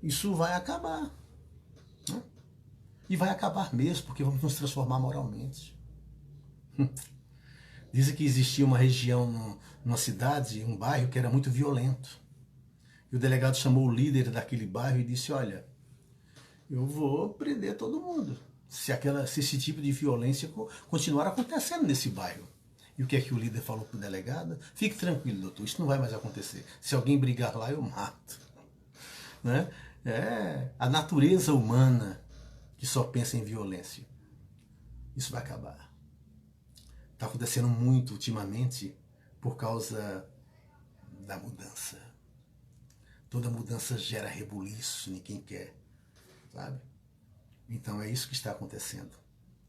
isso vai acabar. Né? E vai acabar mesmo, porque vamos nos transformar moralmente. Dizem que existia uma região, numa cidade, um bairro que era muito violento. E o delegado chamou o líder daquele bairro e disse: olha, eu vou prender todo mundo se esse tipo de violência continuar acontecendo nesse bairro. E o que é que o líder falou para o delegado? Fique tranquilo, doutor, isso não vai mais acontecer. Se alguém brigar lá, eu mato. Né? É a natureza humana que só pensa em violência. Isso vai acabar. Está acontecendo muito ultimamente por causa da mudança. Toda mudança gera rebuliço, ninguém quer, sabe? Então é isso que está acontecendo.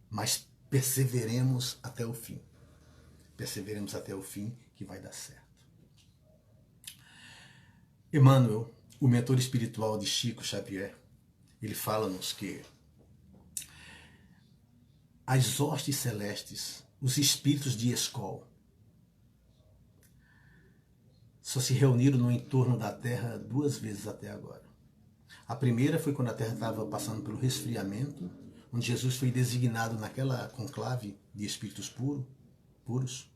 Mas perseveremos até o fim. Perseveremos até o fim que vai dar certo. Emmanuel, o mentor espiritual de Chico Xavier, ele fala-nos que as hostes celestes, os espíritos de Escol, só se reuniram no entorno da Terra 2 vezes até agora. A primeira foi quando a Terra estava passando pelo resfriamento, onde Jesus foi designado naquela conclave de espíritos puros,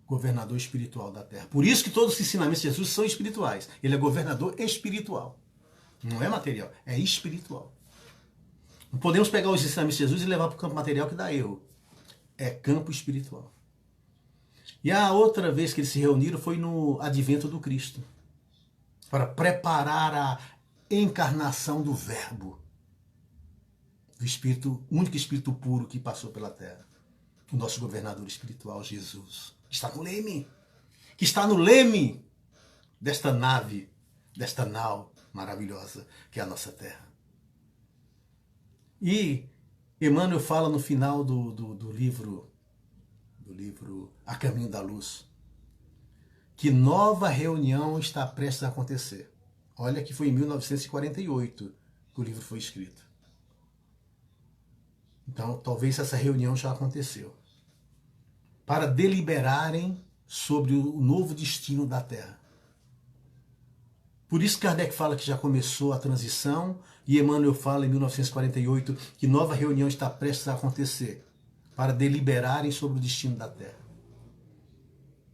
governador espiritual da Terra. Por isso que todos os ensinamentos de Jesus são espirituais. Ele é governador espiritual. Não é material, é espiritual. Não podemos pegar os ensinamentos de Jesus e levar para o campo material que dá erro. É campo espiritual. E a outra vez que eles se reuniram foi no advento do Cristo, para preparar a encarnação do Verbo, do Espírito, único Espírito puro que passou pela Terra. O nosso governador espiritual, Jesus, está no leme, que está no leme desta nave, desta nau maravilhosa que é a nossa Terra. E Emmanuel fala no final do livro A Caminho da Luz, que nova reunião está prestes a acontecer. Olha que foi em 1948 que o livro foi escrito. Então, talvez essa reunião já aconteceu. Para deliberarem sobre o novo destino da Terra. Por isso Kardec fala que já começou a transição e Emmanuel fala em 1948 que nova reunião está prestes a acontecer para deliberarem sobre o destino da Terra.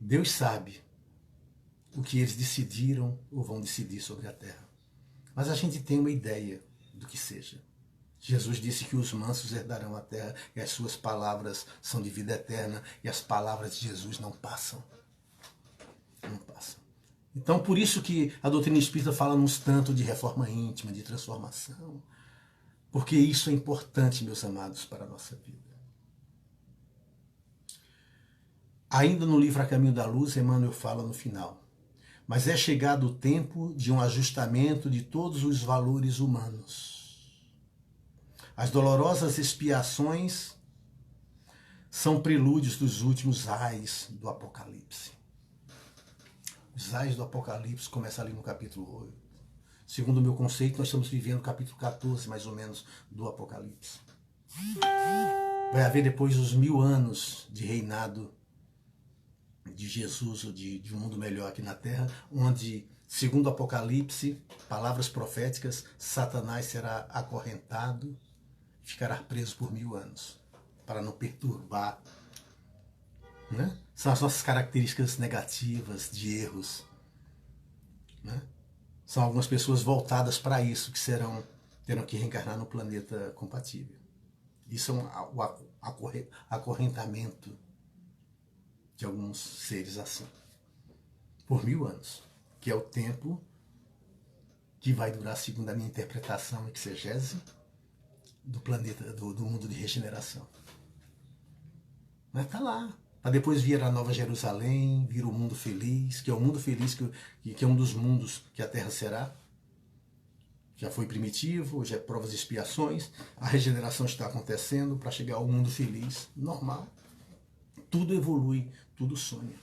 Deus sabe o que eles decidiram ou vão decidir sobre a Terra. Mas a gente tem uma ideia do que seja. Jesus disse que os mansos herdarão a terra e as suas palavras são de vida eterna e as palavras de Jesus não passam. Não passam. Então, por isso que a doutrina espírita fala-nos tanto de reforma íntima, de transformação. Porque isso é importante, meus amados, para a nossa vida. Ainda no livro A Caminho da Luz, Emmanuel fala no final: mas é chegado o tempo de um ajustamento de todos os valores humanos. As dolorosas expiações são prelúdios dos últimos ais do Apocalipse. Os ais do Apocalipse começam ali no capítulo 8. Segundo o meu conceito, nós estamos vivendo o capítulo 14, mais ou menos, do Apocalipse. Vai haver depois os 1000 anos de reinado de Jesus, ou de um mundo melhor aqui na Terra, onde, segundo o Apocalipse, palavras proféticas, Satanás será acorrentado, ficará preso por 1000 anos, para não perturbar. Né? São as nossas características negativas, de erros. Né? São algumas pessoas voltadas para isso, que terão que reencarnar no planeta compatível. Isso é o acorrentamento de alguns seres assim, por 1000 anos, que é o tempo que vai durar, segundo a minha interpretação e exegese, do planeta, do mundo de regeneração. Mas está lá. Para depois vir a Nova Jerusalém, vir o mundo feliz, que é o mundo feliz, que é um dos mundos que a Terra será. Já foi primitivo, hoje é provas e expiações, a regeneração está acontecendo para chegar ao mundo feliz, normal. Tudo evolui, tudo sonha.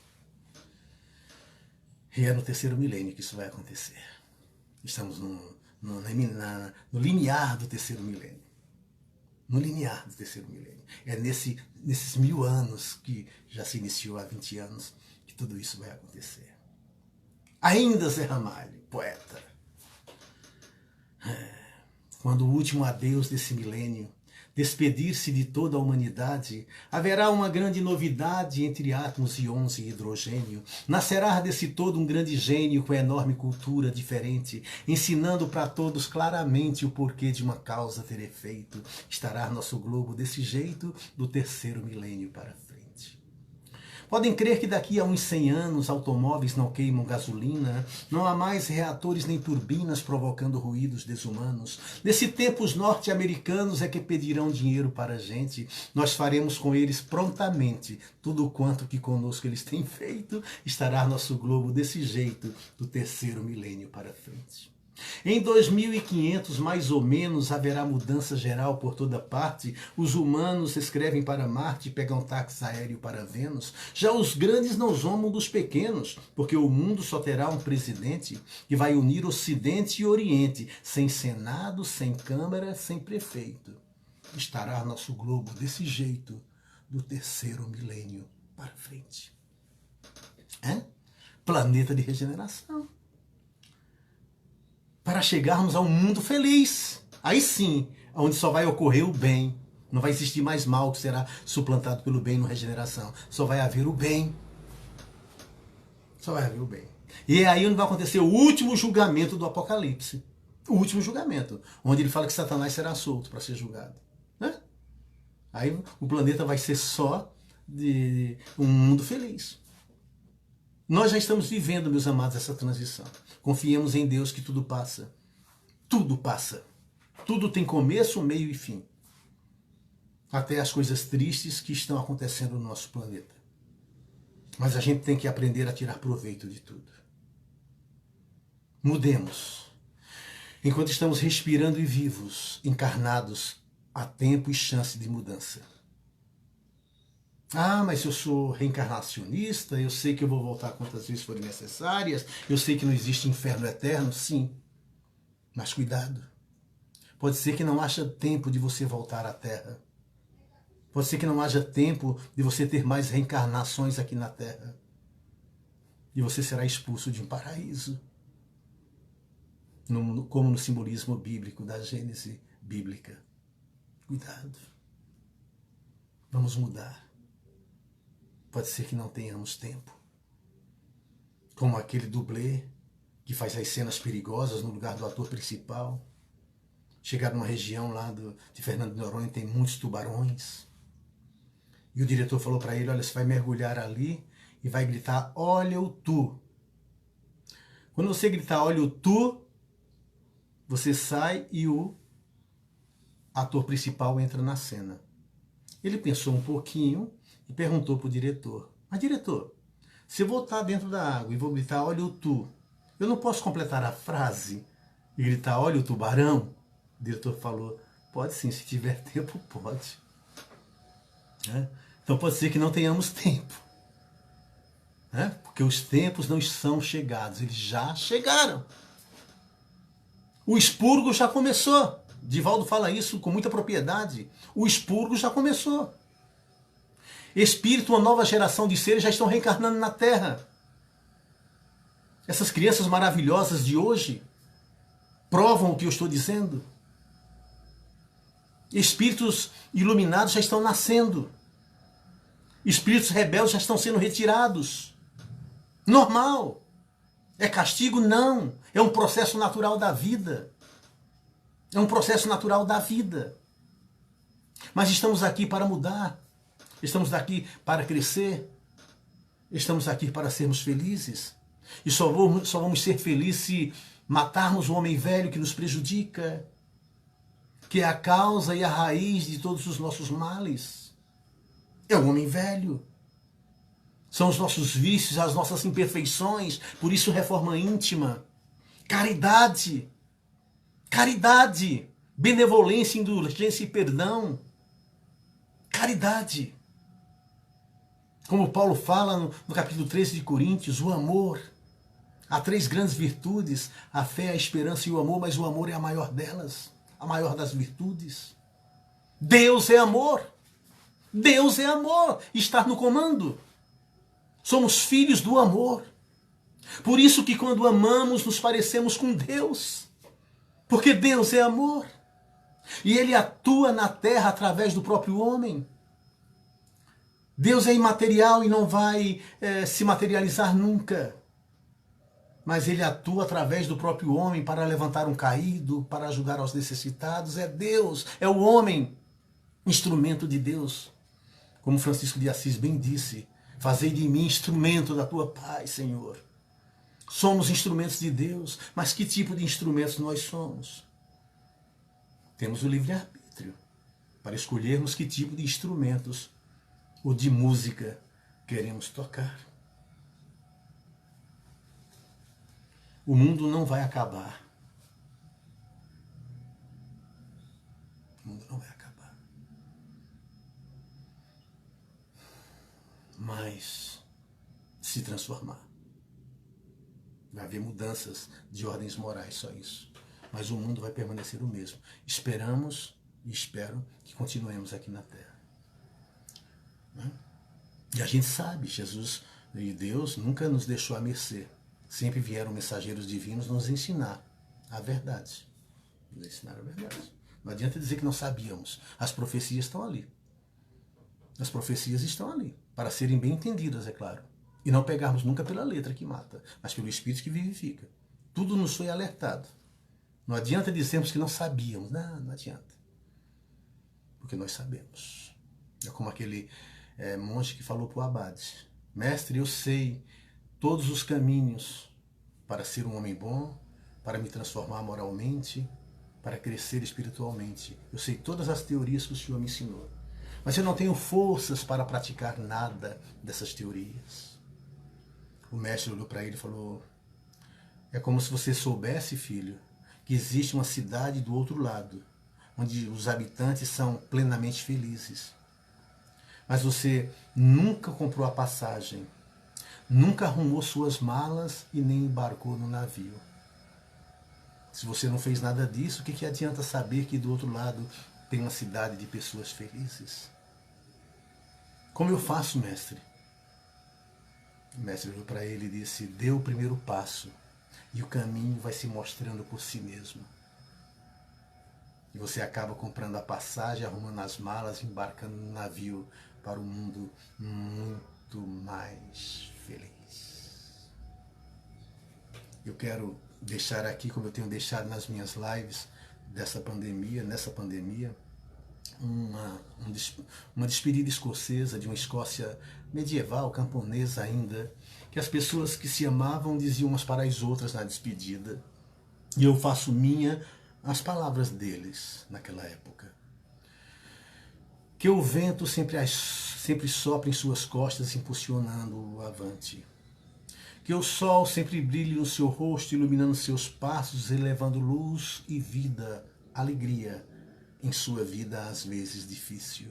E é no 3º milênio que isso vai acontecer. Estamos no limiar do 3º milênio. No limiar do 3º milênio. É nesses 1000 anos que já se iniciou há 20 anos que tudo isso vai acontecer. Ainda Zé Ramalho, poeta. Quando o último adeus desse milênio despedir-se de toda a humanidade, haverá uma grande novidade entre átomos, íons e hidrogênio. Nascerá desse todo um grande gênio com enorme cultura diferente, ensinando para todos claramente o porquê de uma causa ter efeito. Estará nosso globo desse jeito do 3º milênio para frente. Podem crer que daqui a uns 100 anos automóveis não queimam gasolina, não há mais reatores nem turbinas provocando ruídos desumanos. Nesse tempo os norte-americanos é que pedirão dinheiro para a gente. Nós faremos com eles prontamente tudo quanto que conosco eles têm feito. Estará nosso globo desse jeito do terceiro milênio para frente. Em 2500, mais ou menos, haverá mudança geral por toda parte. Os humanos escrevem para Marte e pegam táxi aéreo para Vênus. Já os grandes não zombam dos pequenos, porque o mundo só terá um presidente que vai unir Ocidente e Oriente, sem Senado, sem Câmara, sem prefeito. Estará nosso globo desse jeito, do terceiro milênio para frente. Planeta de regeneração. Para chegarmos a um mundo feliz. Aí sim, onde só vai ocorrer o bem. Não vai existir mais mal que será suplantado pelo bem no regeneração. Só vai haver o bem. Só vai haver o bem. E é aí onde vai acontecer o último julgamento do Apocalipse. O último julgamento. Onde ele fala que Satanás será solto para ser julgado. Né? Aí o planeta vai ser só de um mundo feliz. Nós já estamos vivendo, meus amados, essa transição. Confiemos em Deus que tudo passa. Tudo passa. Tudo tem começo, meio e fim. Até as coisas tristes que estão acontecendo no nosso planeta. Mas a gente tem que aprender a tirar proveito de tudo. Mudemos. Enquanto estamos respirando e vivos, encarnados, há tempo e chance de mudança. Ah, mas eu sou reencarnacionista, eu sei que eu vou voltar quantas vezes forem necessárias, eu sei que não existe inferno eterno, sim. Mas cuidado. Pode ser que não haja tempo de você voltar à Terra. Pode ser que não haja tempo de você ter mais reencarnações aqui na Terra. E você será expulso de um paraíso. Como no simbolismo bíblico da Gênese bíblica. Cuidado. Vamos mudar. Pode ser que não tenhamos tempo. Como aquele dublê que faz as cenas perigosas no lugar do ator principal. Chegar numa região lá de Fernando de Noronha, tem muitos tubarões. E o diretor falou para ele, olha, você vai mergulhar ali e vai gritar, olha o tu. Quando você gritar, olha o tu, você sai e o ator principal entra na cena. Ele pensou um pouquinho e perguntou para o diretor, mas diretor, se eu voltar dentro da água e vou gritar, olha o tu, eu não posso completar a frase e gritar, olha o tubarão? O diretor falou, pode sim, se tiver tempo, pode. Então pode ser que não tenhamos tempo. Porque os tempos não são chegados, eles já chegaram. O expurgo já começou. Divaldo fala isso com muita propriedade. O expurgo já começou. Espírito, uma nova geração de seres já estão reencarnando na Terra. Essas crianças maravilhosas de hoje provam o que eu estou dizendo. Espíritos iluminados já estão nascendo. Espíritos rebeldes já estão sendo retirados. Normal. É castigo? Não. É um processo natural da vida. É um processo natural da vida. Mas estamos aqui para mudar. Estamos aqui para crescer. Estamos aqui para sermos felizes. E só vamos ser felizes se matarmos o homem velho que nos prejudica, que é a causa e a raiz de todos os nossos males. É o homem velho. São os nossos vícios, as nossas imperfeições. Por isso, reforma íntima. Caridade. Caridade. Benevolência, indulgência e perdão. Caridade. Como Paulo fala no capítulo 13 de Coríntios, o amor. Há 3 grandes virtudes, a fé, a esperança e o amor, mas o amor é a maior delas, a maior das virtudes. Deus é amor. Deus é amor. Está no comando. Somos filhos do amor. Por isso que quando amamos, nos parecemos com Deus. Porque Deus é amor. E Ele atua na terra através do próprio homem. Deus é imaterial e não vai se materializar nunca. Mas Ele atua através do próprio homem para levantar um caído, para ajudar aos necessitados. É Deus, é o homem, instrumento de Deus. Como Francisco de Assis bem disse, Fazei de mim instrumento da tua paz, Senhor. Somos instrumentos de Deus, mas que tipo de instrumentos nós somos? Temos o livre-arbítrio para escolhermos que tipo de instrumentos ou de música queremos tocar. O mundo não vai acabar. O mundo não vai acabar. Mas se transformar. Vai haver mudanças de ordens morais, só isso. Mas o mundo vai permanecer o mesmo. Esperamos e espero que continuemos aqui na Terra. E a gente sabe, Jesus e Deus nunca nos deixou à mercê. Sempre vieram mensageiros divinos nos ensinar a verdade. Nos ensinar a verdade. Não adianta dizer que não sabíamos. As profecias estão ali. As profecias estão ali. Para serem bem entendidas, é claro. E não pegarmos nunca pela letra que mata, mas pelo Espírito que vivifica. Tudo nos foi alertado. Não adianta dizermos que não sabíamos. Não adianta. Porque nós sabemos. É como aquele monge que falou para o abade: mestre, eu sei todos os caminhos para ser um homem bom, para me transformar moralmente, para crescer espiritualmente. Eu sei todas as teorias que o Senhor me ensinou. Mas eu não tenho forças para praticar nada dessas teorias. O mestre olhou para ele e falou: é como se você soubesse, filho, que existe uma cidade do outro lado, onde os habitantes são plenamente felizes. Mas você nunca comprou a passagem, nunca arrumou suas malas e nem embarcou no navio. Se você não fez nada disso, o que adianta saber que do outro lado tem uma cidade de pessoas felizes? Como eu faço, mestre? O mestre olhou para ele e disse: dê o primeiro passo e o caminho vai se mostrando por si mesmo. E você acaba comprando a passagem, arrumando as malas, embarcando no navio para um mundo muito mais feliz. Eu quero deixar aqui, como eu tenho deixado nas minhas lives nessa pandemia, uma despedida escocesa de uma Escócia medieval, camponesa ainda, que as pessoas que se amavam diziam umas para as outras na despedida. E eu faço minha as palavras deles naquela época. Que o vento sempre sopre em suas costas, impulsionando-o avante. Que o sol sempre brilhe no seu rosto, iluminando seus passos, elevando luz e vida, alegria em sua vida às vezes difícil.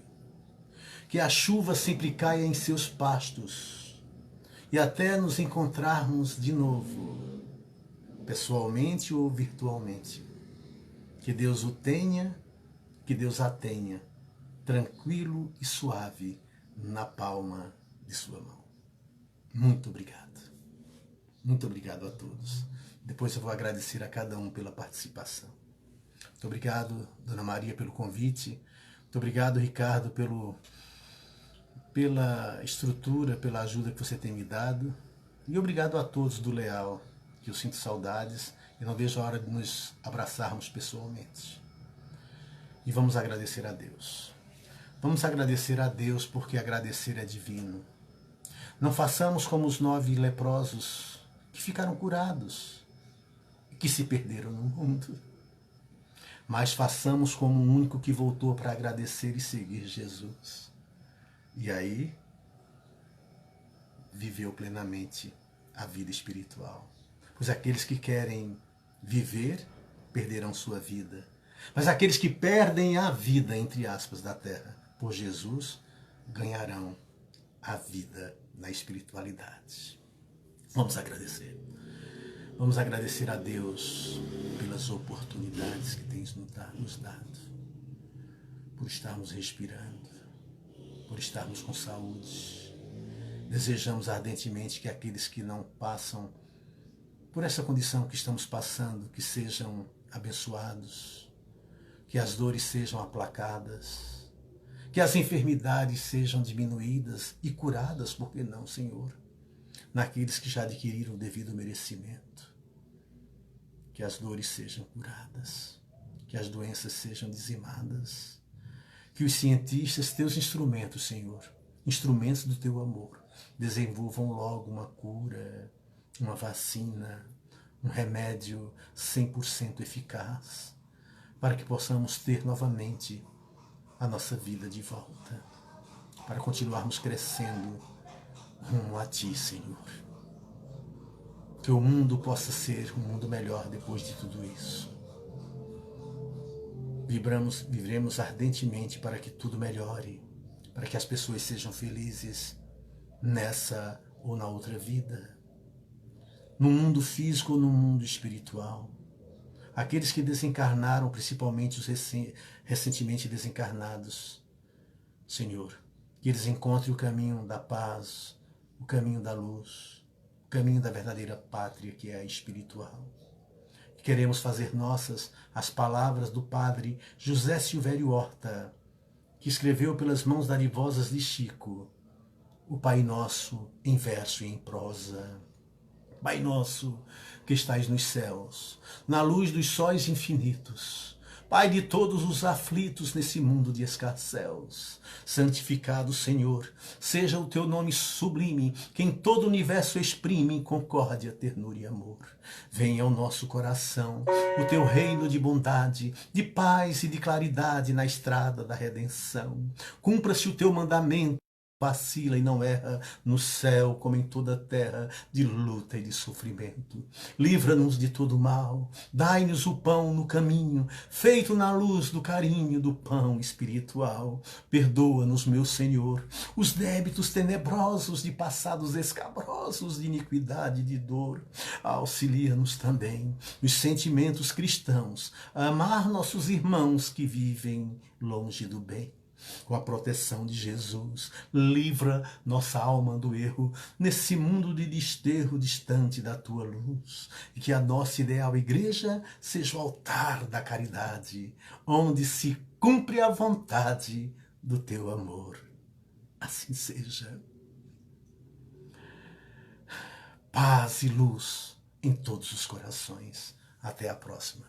Que a chuva sempre caia em seus pastos e até nos encontrarmos de novo, pessoalmente ou virtualmente. Que Deus o tenha, que Deus a tenha, tranquilo e suave na palma de sua mão. Muito obrigado. Muito obrigado a todos. Depois eu vou agradecer a cada um pela participação. Muito obrigado, Dona Maria, pelo convite. Muito obrigado, Ricardo, pela estrutura, pela ajuda que você tem me dado. E obrigado a todos do Leal, que eu sinto saudades e não vejo a hora de nos abraçarmos pessoalmente. E vamos agradecer a Deus. Vamos agradecer a Deus porque agradecer é divino. Não façamos como os 9 leprosos que ficaram curados e que se perderam no mundo. Mas façamos como o único que voltou para agradecer e seguir Jesus. E aí, viveu plenamente a vida espiritual. Pois aqueles que querem viver, perderão sua vida. Mas aqueles que perdem a vida, entre aspas, da terra, por Jesus, ganharão a vida na espiritualidade. Vamos agradecer. Vamos agradecer a Deus pelas oportunidades que tem nos dado, por estarmos respirando, por estarmos com saúde. Desejamos ardentemente que aqueles que não passam por essa condição que estamos passando, que sejam abençoados, que as dores sejam aplacadas, que as enfermidades sejam diminuídas e curadas, por que não, Senhor? Naqueles que já adquiriram o devido merecimento. Que as dores sejam curadas, que as doenças sejam dizimadas, que os cientistas, teus instrumentos, Senhor, instrumentos do teu amor, desenvolvam logo uma cura, uma vacina, um remédio 100% eficaz, para que possamos ter novamente a nossa vida de volta, para continuarmos crescendo rumo a Ti, Senhor. Que o mundo possa ser um mundo melhor depois de tudo isso. Vibremos ardentemente para que tudo melhore, para que as pessoas sejam felizes nessa ou na outra vida, no mundo físico ou no mundo espiritual. Aqueles que desencarnaram, principalmente os recentemente desencarnados, Senhor, que eles encontrem o caminho da paz, o caminho da luz, o caminho da verdadeira pátria, que é a espiritual. Queremos fazer nossas as palavras do padre José Silvério Horta, que escreveu pelas mãos darivosas de Chico, o Pai Nosso em verso e em prosa. Pai nosso, que estais nos céus, na luz dos sóis infinitos, Pai de todos os aflitos nesse mundo de escarcéus, santificado, Senhor, seja o teu nome sublime, que em todo o universo exprime concórdia, ternura e amor. Venha ao nosso coração o teu reino de bondade, de paz e de claridade na estrada da redenção. Cumpra-se o teu mandamento, vacila e não erra, no céu como em toda a terra, de luta e de sofrimento. Livra-nos de todo mal, dai-nos o pão no caminho, feito na luz do carinho do pão espiritual. Perdoa-nos, meu Senhor, os débitos tenebrosos de passados escabrosos de iniquidade e de dor. Auxilia-nos também nos sentimentos cristãos, a amar nossos irmãos que vivem longe do bem. Com a proteção de Jesus, livra nossa alma do erro, nesse mundo de desterro distante da tua luz, e que a nossa ideal igreja seja o altar da caridade, onde se cumpre a vontade do teu amor. Assim seja. Paz e luz em todos os corações. Até a próxima.